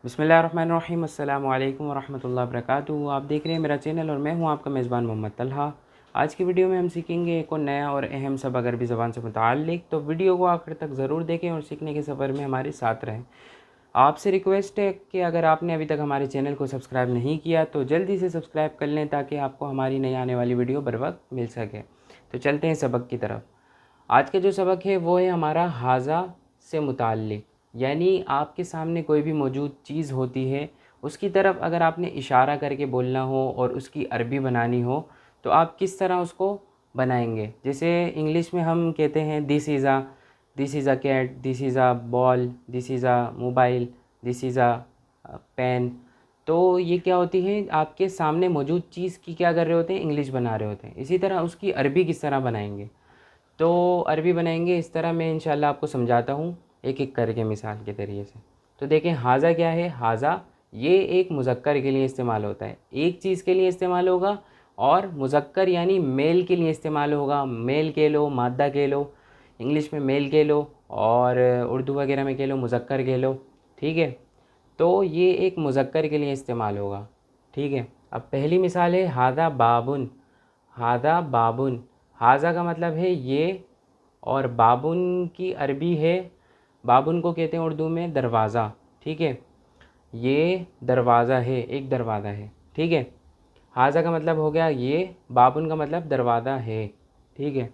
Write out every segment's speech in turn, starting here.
बिस्मिल्लाहिर्रहमानिर्रहीम अस्सलामु अलैकुम वरहमतुल्लाहि वबरकातुहू। आप देख रहे हैं मेरा चैनल और मैं हूं आपका मेज़बान मोहम्मद तलहा। आज की वीडियो में हम सीखेंगे एक और नया और अहम सबक अरबी ज़बान से मुताल्लिक़। तो वीडियो को आखिर तक ज़रूर देखें और सीखने के सफ़र में हमारे साथ रहें। आपसे रिक्वेस्ट है कि अगर आपने अभी तक हमारे चैनल को सब्सक्राइब नहीं किया तो जल्दी से सब्सक्राइब कर लें ताकि आपको हमारी नई आने वाली वीडियो बर वक्त मिल सके। तो चलते हैं सबक की तरफ। आज का जो सबक है वो है हमारा हाजा से मुताल्लिक़, यानी आपके सामने कोई भी मौजूद चीज़ होती है उसकी तरफ अगर आपने इशारा करके बोलना हो और उसकी अरबी बनानी हो तो आप किस तरह उसको बनाएंगे। जैसे इंग्लिश में हम कहते हैं this is a cat, this is a ball, this is a mobile, this is a pen. तो ये क्या होती है, आपके सामने मौजूद चीज़ की क्या कर रहे होते हैं, इंग्लिश बना रहे होते हैं। इसी तरह उसकी अरबी किस तरह बनाएंगे। तो अरबी बनाएंगे इस तरह मैं इंशाल्लाह आपको समझाता हूँ एक एक करके मिसाल के ज़रिए से। तो देखें हाजा क्या है। हाजा ये एक मुज़क्कर के लिए इस्तेमाल होता है, एक चीज़ के लिए इस्तेमाल होगा और मुज़क्कर यानी मेल के लिए इस्तेमाल होगा। मेल कह लो, मादा कह लो, इंग्लिश में मेल कह लो और उर्दू वगैरह में कह लो मुज़क्कर कह लो। ठीक है, तो ये एक मुज़क्कर के लिए इस्तेमाल होगा। ठीक है, अब पहली मिसाल है हादा बाबुन। हादा बाबुन, हाजा का मतलब है ये और बाबुन की अरबी है, बाबुन को कहते हैं उर्दू में दरवाज़ा। ठीक है, ये दरवाज़ा है, एक दरवाज़ा है। ठीक है, हाजा का मतलब हो गया ये, बाबुन का मतलब दरवाज़ा है। ठीक है,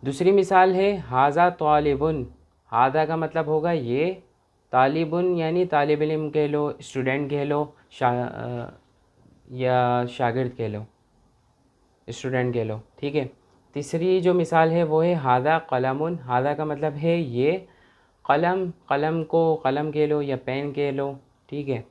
दूसरी मिसाल है हाजा तालिबुन। हाजा का मतलब होगा ये, तालिबुन यानी तालिब इल्म कह लो, स्टूडेंट कह लो, या शागिर्द कह लो, स्टूडेंट कह लो। ठीक है, तीसरी जो मिसाल है वो है हादा कलमुन। हादा का मतलब है ये, कलम, कलम को कलम कह लो या पेन कह लो। ठीक है,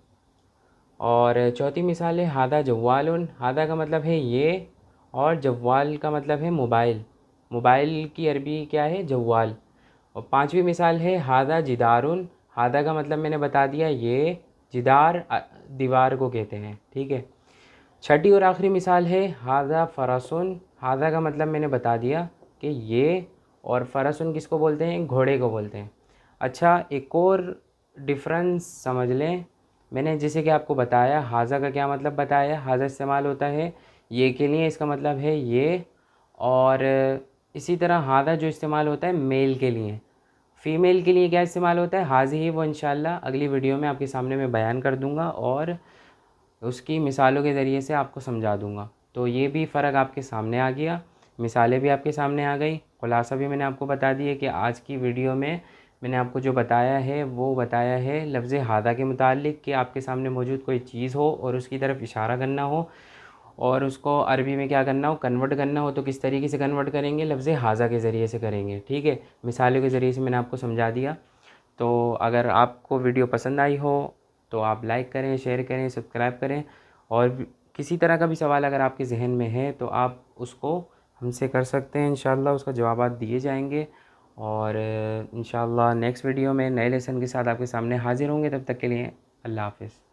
और चौथी मिसाल है हादा जवालुन। हादा का मतलब है ये और जवाल का मतलब है मोबाइल। मोबाइल की अरबी क्या है, जवाल। और पांचवी मिसाल है हादा जिदारुन। हादा का मतलब मैंने बता दिया ये, जिदार दीवार को कहते हैं। ठीक है, छठी और आखिरी मिसाल है हादा फ़रसुन। हादा का मतलब मैंने बता दिया कि ये, और फ़रसुन किसको बोलते हैं, घोड़े को बोलते हैं। अच्छा, एक और डिफरेंस समझ लें। मैंने जैसे कि आपको बताया हाजा का क्या मतलब बताया, हाजा इस्तेमाल होता है ये के लिए, इसका मतलब है ये। और इसी तरह हादा जो इस्तेमाल होता है मेल के लिए, फ़ीमेल के लिए क्या इस्तेमाल होता है, हाजी ही। वो इंशाल्लाह अगली वीडियो में आपके सामने मैं बयान कर दूँगा और उसकी मिसालों के ज़रिए से आपको समझा दूँगा। तो ये भी फ़र्क आपके सामने आ गया, मिसालें भी आपके सामने आ गई, खुलासा भी मैंने आपको बता दिया कि आज की वीडियो में मैंने आपको जो बताया है वो बताया है लफ्ज़ हादा के मुताल्लिक़ कि आपके सामने मौजूद कोई चीज़ हो और उसकी तरफ इशारा करना हो और उसको अरबी में क्या करना हो, कन्वर्ट करना हो, तो किस तरीके से कन्वर्ट करेंगे, लफ्ज़ हाजा के ज़रिए से करेंगे। ठीक है, मिसालों के ज़रिए से मैंने आपको समझा दिया। तो अगर आपको वीडियो पसंद आई हो तो आप लाइक करें, शेयर करें, सब्सक्राइब करें। और किसी तरह का भी सवाल अगर आपके ज़हन में है तो आप उसको हमसे कर सकते हैं, इंशाल्लाह उसका जवाब दिए जाएंगे। और इंशाल्लाह नेक्स्ट वीडियो में नए लेसन के साथ आपके सामने हाज़िर होंगे। तब तक के लिए अल्लाह हाफ़िज़।